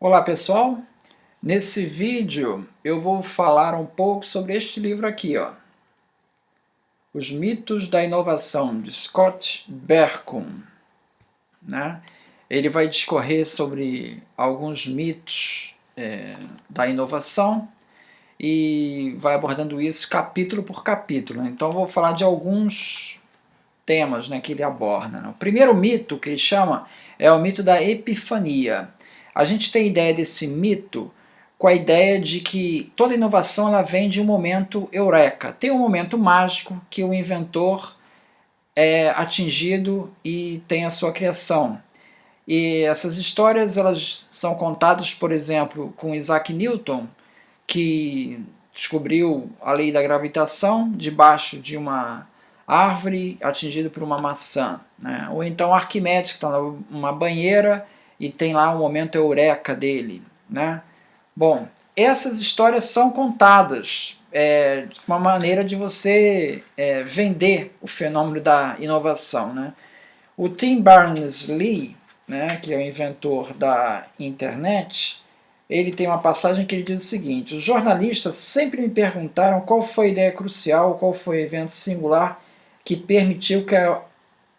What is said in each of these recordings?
Olá pessoal, nesse vídeo eu vou falar um pouco sobre este livro aqui, ó, Os Mitos da Inovação, de Scott Berkun, né? Ele vai discorrer sobre alguns mitos da inovação e vai abordando isso capítulo por capítulo, né? Então eu vou falar de alguns temas, né, que ele aborda, né? O primeiro mito que ele chama é o mito da epifania. A gente tem ideia desse mito com a ideia de que toda inovação ela vem de um momento eureka. Tem um momento mágico que o inventor é atingido e tem a sua criação. E essas histórias elas são contadas, por exemplo, com Isaac Newton, que descobriu a lei da gravitação debaixo de uma árvore atingido por uma maçã, né? Ou então Arquimedes, que está numa banheira e tem lá um momento eureka dele, né? Bom, essas histórias são contadas de uma maneira de você vender o fenômeno da inovação, né? O Tim Berners-Lee, né, que é o inventor da internet, ele tem uma passagem que ele diz o seguinte: os jornalistas sempre me perguntaram qual foi a ideia crucial, qual foi o evento singular que permitiu que a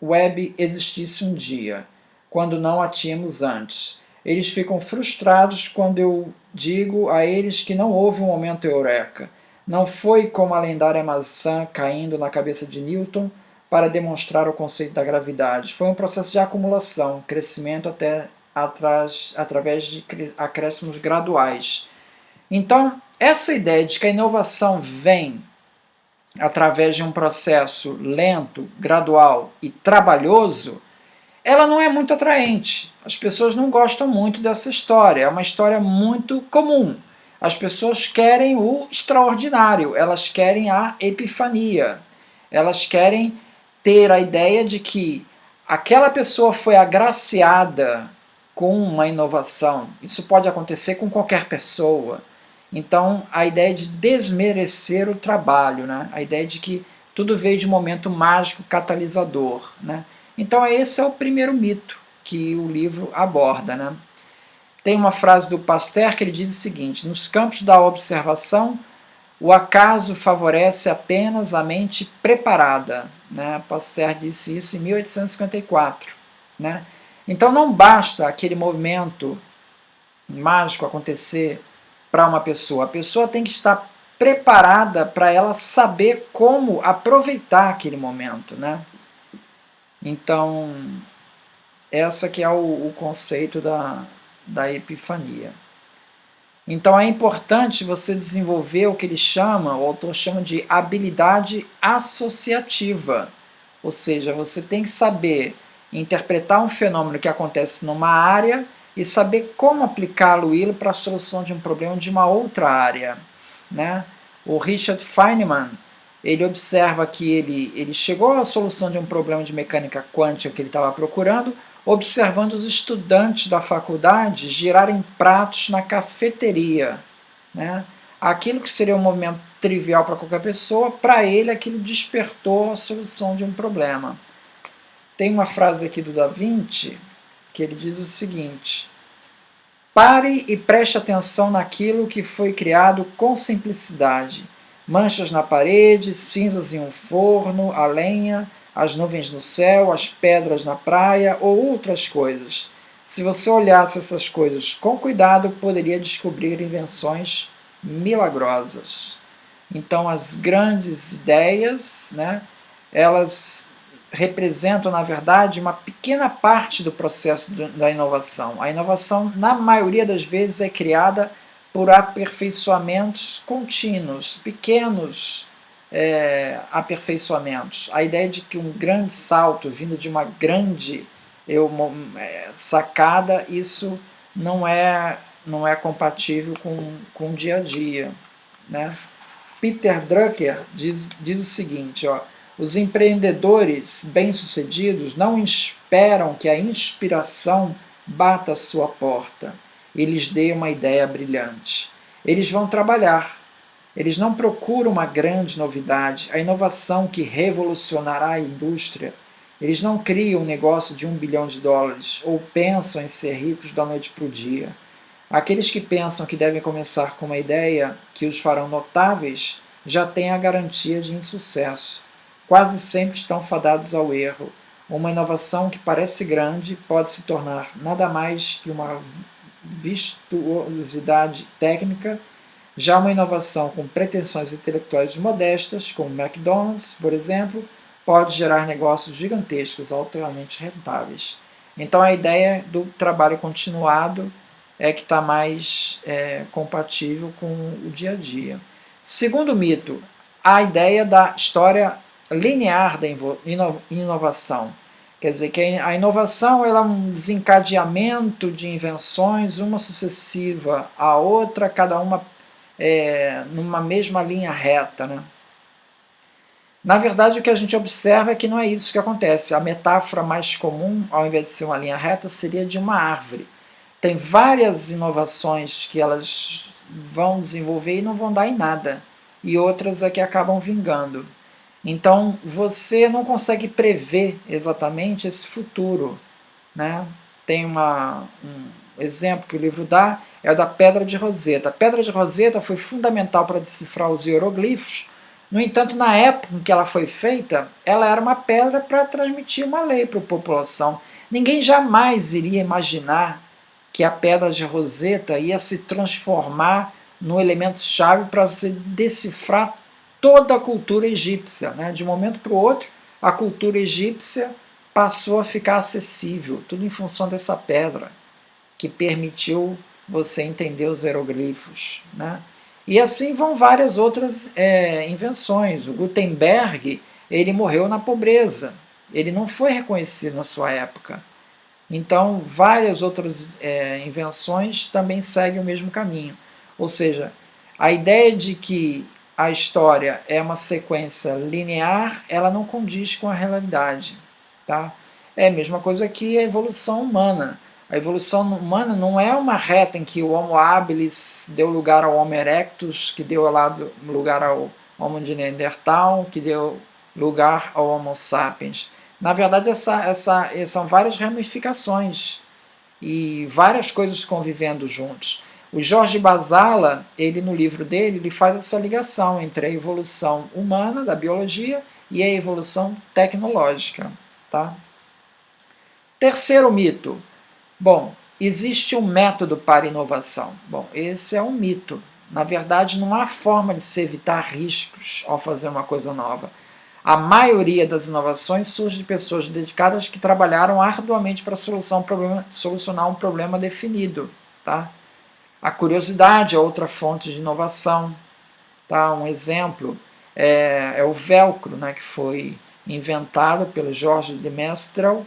web existisse um dia, quando não a tínhamos antes. Eles ficam frustrados quando eu digo a eles que não houve um momento eureka. Não foi como a lendária maçã caindo na cabeça de Newton para demonstrar o conceito da gravidade. Foi um processo de acumulação, crescimento até através de acréscimos graduais. Então, essa ideia de que a inovação vem através de um processo lento, gradual e trabalhoso, ela não é muito atraente. As pessoas não gostam muito dessa história. É uma história muito comum. As pessoas querem o extraordinário, elas querem a epifania. Elas querem ter a ideia de que aquela pessoa foi agraciada com uma inovação. Isso pode acontecer com qualquer pessoa. Então, a ideia de desmerecer o trabalho, né? A ideia de que tudo veio de um momento mágico catalisador, né? Então, esse é o primeiro mito que o livro aborda, né? Tem uma frase do Pasteur que ele diz o seguinte: nos campos da observação, o acaso favorece apenas a mente preparada, né? Pasteur disse isso em 1854, né? Então não basta aquele movimento mágico acontecer para uma pessoa. A pessoa tem que estar preparada para ela saber como aproveitar aquele momento, né? Então, essa que é o conceito da epifania. Então é importante você desenvolver o que ele chama, o autor chama de habilidade associativa. Ou seja, você tem que saber interpretar um fenômeno que acontece numa área e saber como aplicá-lo para a solução de um problema de uma outra área, né? O Richard Feynman, ele observa que ele chegou à solução de um problema de mecânica quântica que ele estava procurando, observando os estudantes da faculdade girarem pratos na cafeteria, né? Aquilo que seria um movimento trivial para qualquer pessoa, para ele aquilo despertou a solução de um problema. Tem uma frase aqui do Da Vinci que ele diz o seguinte: pare e preste atenção naquilo que foi criado com simplicidade. Manchas na parede, cinzas em um forno, a lenha, as nuvens no céu, as pedras na praia ou outras coisas. Se você olhasse essas coisas com cuidado, poderia descobrir invenções milagrosas. Então, as grandes ideias, né, elas representam, na verdade, uma pequena parte do processo da inovação. A inovação, na maioria das vezes, é criada por aperfeiçoamentos contínuos, pequenos aperfeiçoamentos. A ideia de que um grande salto vindo de uma grande sacada, isso não é compatível com o dia a dia, né? Peter Drucker diz o seguinte, ó: os empreendedores bem-sucedidos não esperam que a inspiração bata à sua porta e lhes dê uma ideia brilhante. Eles vão trabalhar. Eles não procuram uma grande novidade, a inovação que revolucionará a indústria. Eles não criam um negócio de $1 bilhão ou pensam em ser ricos da noite para o dia. Aqueles que pensam que devem começar com uma ideia que os farão notáveis já têm a garantia de insucesso. Quase sempre estão fadados ao erro. Uma inovação que parece grande pode se tornar nada mais que uma virtuosidade técnica. Já uma inovação com pretensões intelectuais modestas, como o McDonald's, por exemplo, pode gerar negócios gigantescos, altamente rentáveis. Então a ideia do trabalho continuado é que está mais compatível com o dia a dia. Segundo mito, a ideia da história linear da inovação. Quer dizer, que a inovação ela é um desencadeamento de invenções, uma sucessiva à outra, cada uma numa mesma linha reta. Né? Na verdade, o que a gente observa é que não é isso que acontece. A metáfora mais comum, ao invés de ser uma linha reta, seria de uma árvore. Tem várias inovações que elas vão desenvolver e não vão dar em nada, e outras é que acabam vingando. Então, você não consegue prever exatamente esse futuro. Né? Tem um exemplo que o livro dá, é o da Pedra de Roseta. A Pedra de Roseta foi fundamental para decifrar os hieroglifos. No entanto, na época em que ela foi feita, ela era uma pedra para transmitir uma lei para a população. Ninguém jamais iria imaginar que a Pedra de Roseta ia se transformar no elemento-chave para você decifrar toda a cultura egípcia. Né? De um momento para o outro, a cultura egípcia passou a ficar acessível, tudo em função dessa pedra, que permitiu você entender os hieroglifos. Né? E assim vão várias outras invenções. O Gutenberg, ele morreu na pobreza, ele não foi reconhecido na sua época. Então, várias outras invenções também seguem o mesmo caminho. Ou seja, a ideia de que a história é uma sequência linear, ela não condiz com a realidade. Tá? É a mesma coisa que a evolução humana. A evolução humana não é uma reta em que o Homo habilis deu lugar ao Homo erectus, que deu lugar ao Homo de Neandertal, que deu lugar ao Homo sapiens. Na verdade, são várias ramificações e várias coisas convivendo juntos. O Jorge Basala, ele no livro dele, ele faz essa ligação entre a evolução humana da biologia e a evolução tecnológica. Tá? Terceiro mito. Bom, existe um método para inovação. Bom, esse é um mito. Na verdade, não há forma de se evitar riscos ao fazer uma coisa nova. A maioria das inovações surge de pessoas dedicadas que trabalharam arduamente para solucionar um problema definido. Tá? A curiosidade é outra fonte de inovação. Tá? Um exemplo é o velcro, né, que foi inventado pelo Georges de Mestral,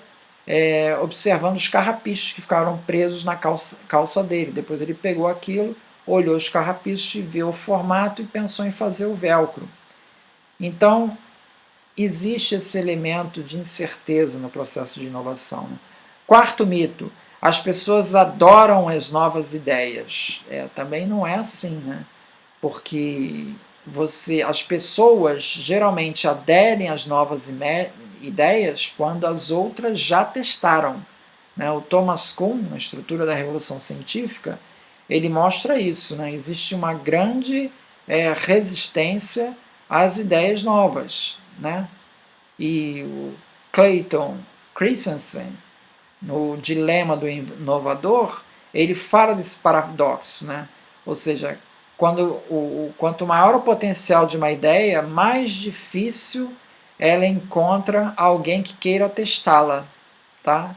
observando os carrapichos que ficaram presos na calça dele. Depois ele pegou aquilo, olhou os carrapichos e viu o formato e pensou em fazer o velcro. Então, existe esse elemento de incerteza no processo de inovação. Né? Quarto mito, as pessoas adoram as novas ideias. Também não é assim, né? Porque as pessoas geralmente aderem às novas ideias quando as outras já testaram. Né? O Thomas Kuhn, na estrutura da Revolução Científica, ele mostra isso. Né? Existe uma grande resistência às ideias novas. Né? E o Clayton Christensen, no Dilema do Inovador, ele fala desse paradoxo. Né? Ou seja, quanto maior o potencial de uma ideia, mais difícil ela encontra alguém que queira testá-la. Tá?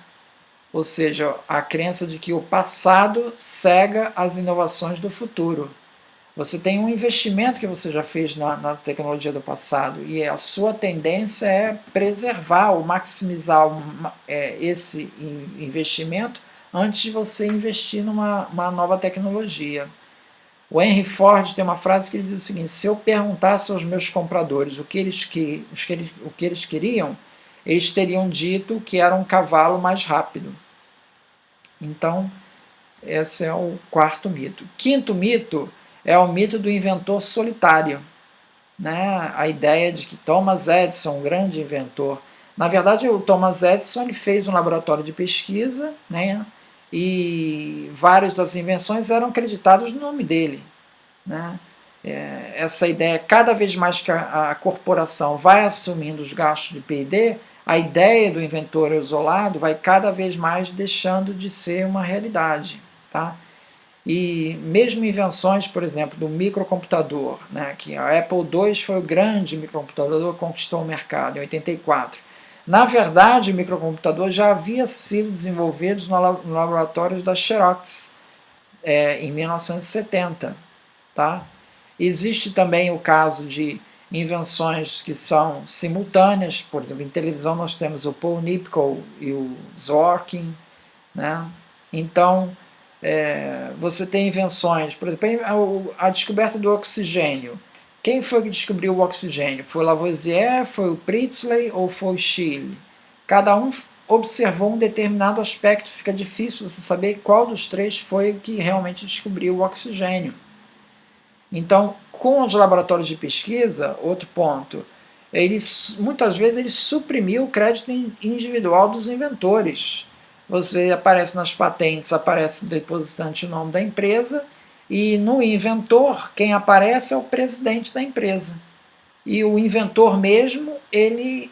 Ou seja, a crença de que o passado cega as inovações do futuro. Você tem um investimento que você já fez na tecnologia do passado e a sua tendência é preservar ou maximizar esse investimento antes de você investir numa nova tecnologia. O Henry Ford tem uma frase que ele diz o seguinte: se eu perguntasse aos meus compradores o que eles queriam, eles teriam dito que era um cavalo mais rápido. Então, esse é o quarto mito. Quinto mito é o mito do inventor solitário. Né? A ideia de que Thomas Edison, um grande inventor, na verdade o Thomas Edison ele fez um laboratório de pesquisa, né? e várias das invenções eram acreditadas no nome dele, né? Essa ideia, cada vez mais que a corporação vai assumindo os gastos de P&D, a ideia do inventor isolado vai cada vez mais deixando de ser uma realidade, tá? E mesmo invenções, por exemplo, do microcomputador, né, que a Apple II foi o grande microcomputador que conquistou o mercado em 84. Na verdade, o microcomputador já havia sido desenvolvido no laboratório da Xerox em 1970. Tá? Existe também o caso de invenções que são simultâneas, por exemplo, em televisão nós temos o Paul Nipkow e o Dworkin, né? Então, você tem invenções, por exemplo, a descoberta do oxigênio. Quem foi que descobriu o oxigênio? Foi Lavoisier, foi o Priestley ou foi o Scheele? Cada um observou um determinado aspecto, fica difícil você saber qual dos três foi que realmente descobriu o oxigênio. Então, com os laboratórios de pesquisa, outro ponto, muitas vezes ele suprimiu o crédito individual dos inventores. Você aparece nas patentes, aparece depositante o nome da empresa, e no inventor, quem aparece é o presidente da empresa. E o inventor mesmo, ele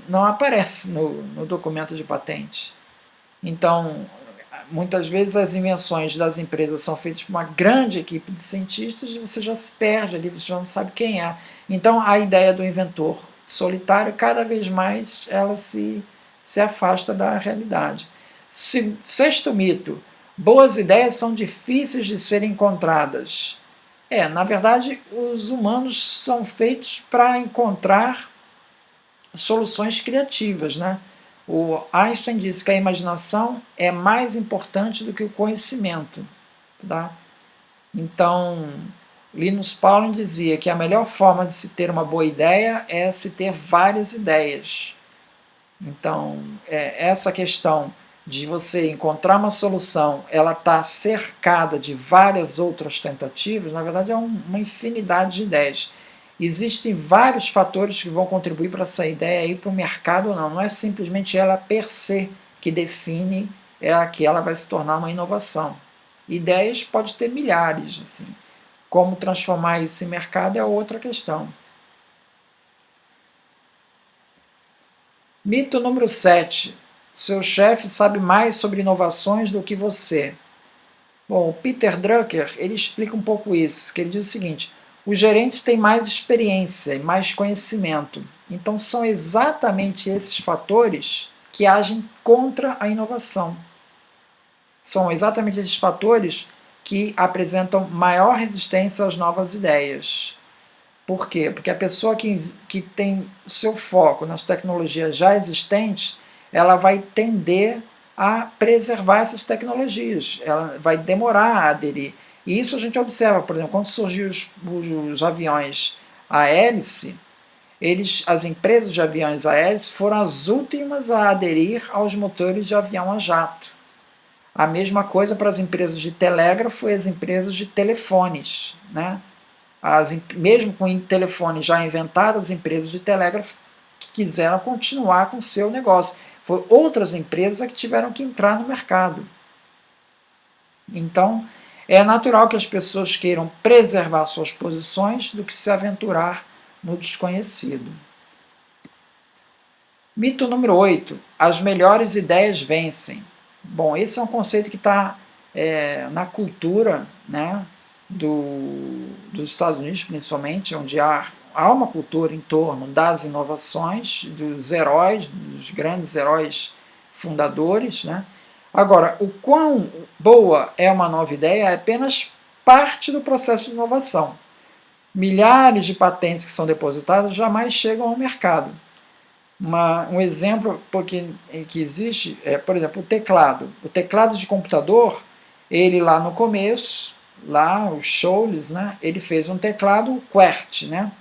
não aparece no documento de patente. Então, muitas vezes as invenções das empresas são feitas por uma grande equipe de cientistas e você já se perde ali, você já não sabe quem é. Então a ideia do inventor solitário, cada vez mais ela se afasta da realidade. Sexto mito: boas ideias são difíceis de serem encontradas. Na verdade, os humanos são feitos para encontrar soluções criativas, né? O Einstein disse que a imaginação é mais importante do que o conhecimento. Tá? Então, Linus Pauling dizia que a melhor forma de se ter uma boa ideia é se ter várias ideias. Então, essa questão de você encontrar uma solução, ela está cercada de várias outras tentativas, na verdade é uma infinidade de ideias. Existem vários fatores que vão contribuir para essa ideia ir para o mercado ou não. Não é simplesmente ela per se que define que ela vai se tornar uma inovação. Ideias pode ter milhares. Assim. Como transformar isso em mercado é outra questão. Mito número 7. Seu chefe sabe mais sobre inovações do que você. Bom, o Peter Drucker ele explica um pouco isso, que ele diz o seguinte: os gerentes têm mais experiência e mais conhecimento. Então são exatamente esses fatores que agem contra a inovação. São exatamente esses fatores que apresentam maior resistência às novas ideias. Por quê? Porque a pessoa que tem o seu foco nas tecnologias já existentes, ela vai tender a preservar essas tecnologias. Ela vai demorar a aderir. E isso a gente observa, por exemplo, quando surgiu os aviões a hélice, as empresas de aviões a hélice foram as últimas a aderir aos motores de avião a jato. A mesma coisa para as empresas de telégrafo e as empresas de telefones. Né? Mesmo com telefones já inventados, as empresas de telégrafo que quiseram continuar com o seu negócio. Foram outras empresas que tiveram que entrar no mercado. Então, é natural que as pessoas queiram preservar suas posições do que se aventurar no desconhecido. Mito número 8. As melhores ideias vencem. Bom, esse é um conceito que está na cultura, né, dos Estados Unidos, principalmente, onde há uma cultura em torno das inovações, dos heróis, dos grandes heróis fundadores, né? Agora, o quão boa é uma nova ideia é apenas parte do processo de inovação. Milhares de patentes que são depositadas jamais chegam ao mercado. Um exemplo que existe é, por exemplo, o teclado. O teclado de computador, ele lá no começo, lá o Scholz, né, ele fez um teclado QWERTY, né?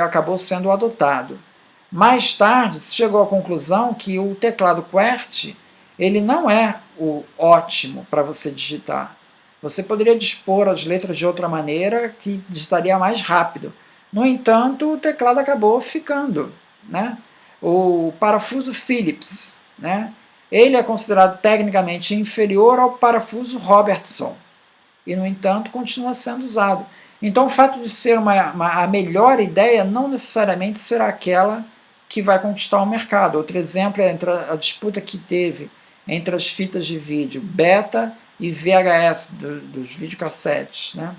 Acabou sendo adotado. Mais tarde, se chegou à conclusão que o teclado QWERTY ele não é o ótimo para você digitar. Você poderia dispor as letras de outra maneira que digitaria mais rápido. No entanto, o teclado acabou ficando. Né? O parafuso Phillips, né? Ele é considerado tecnicamente inferior ao parafuso Robertson e, no entanto, continua sendo usado. Então, o fato de ser a melhor ideia não necessariamente será aquela que vai conquistar o mercado. Outro exemplo é a disputa que teve entre as fitas de vídeo beta e VHS dos videocassetes, né?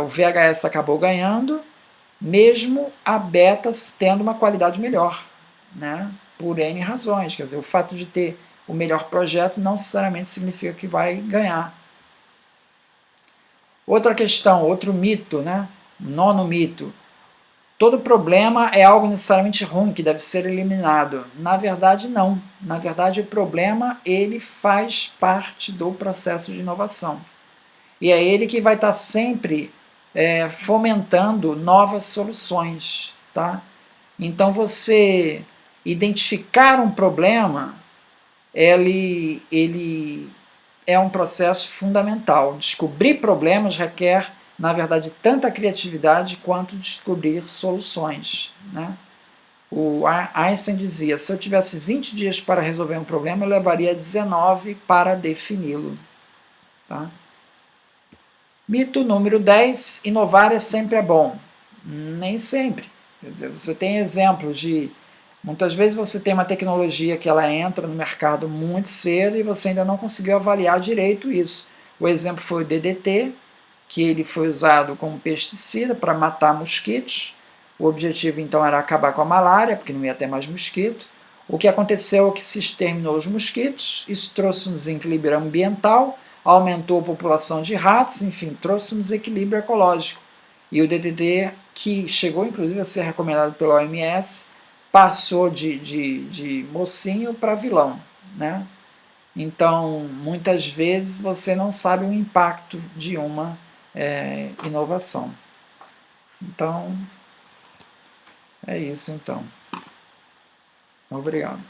O VHS acabou ganhando, mesmo a beta tendo uma qualidade melhor, né? Por N razões. Quer dizer, o fato de ter o melhor projeto não necessariamente significa que vai ganhar. Outra questão, outro mito, né? Nono mito. Todo problema é algo necessariamente ruim, que deve ser eliminado. Na verdade, não. Na verdade, o problema, ele faz parte do processo de inovação. E é ele que vai estar sempre fomentando novas soluções. Tá? Então, você identificar um problema, ele é um processo fundamental. Descobrir problemas requer, na verdade, tanta criatividade quanto descobrir soluções. Né? O Einstein dizia, se eu tivesse 20 dias para resolver um problema, eu levaria 19 para defini-lo. Tá? Mito número 10, inovar sempre é bom. Nem sempre. Quer dizer, você tem exemplos de... Muitas vezes você tem uma tecnologia que ela entra no mercado muito cedo e você ainda não conseguiu avaliar direito isso. O exemplo foi o DDT, que ele foi usado como pesticida para matar mosquitos. O objetivo então era acabar com a malária, porque não ia ter mais mosquito. O que aconteceu é que se exterminou os mosquitos, isso trouxe um desequilíbrio ambiental, aumentou a população de ratos, enfim, trouxe um desequilíbrio ecológico. E o DDT, que chegou inclusive a ser recomendado pela OMS, passou de mocinho para vilão, né? Então, muitas vezes você não sabe o impacto de uma inovação. Então, é isso então. Obrigado.